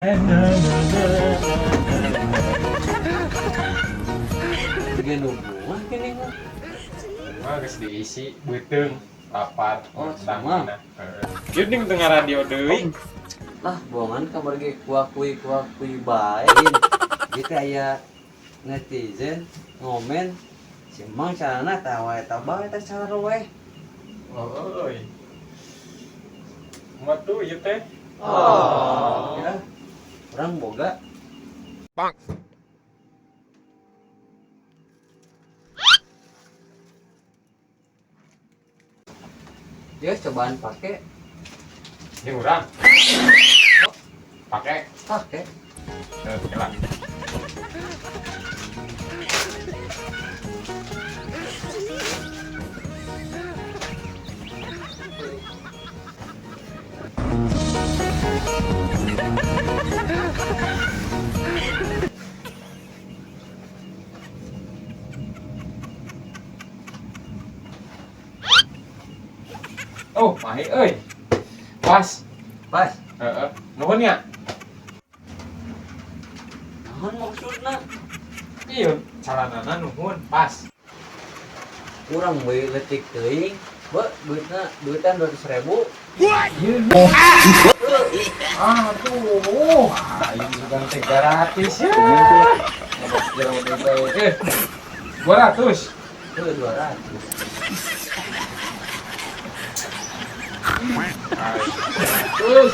Tiga nubuah kini mah. Mah geus diisi beuteung lapar. Oh, sama. Yuk ning tengah radio deui. Lah, buangan kabar ge kuakui bae. Gitu aya netizen ngomen si Mang carana tawa eta bae teh cara we. Oh, euy. Kumaha tuh ieu teh? Ya. Urang boga. Ya cobaan pakai. Jeung urang. Pake. Kelan. Oh, mahi euy. Pas. Pas. Heeh. Nuhun ya. Naon maksudna? Ieu calanana nuhun pas. Urang beli letik teuing. Duitan 200.000. Aduh. Aing juga teh gratis ya. 200. 200. Terus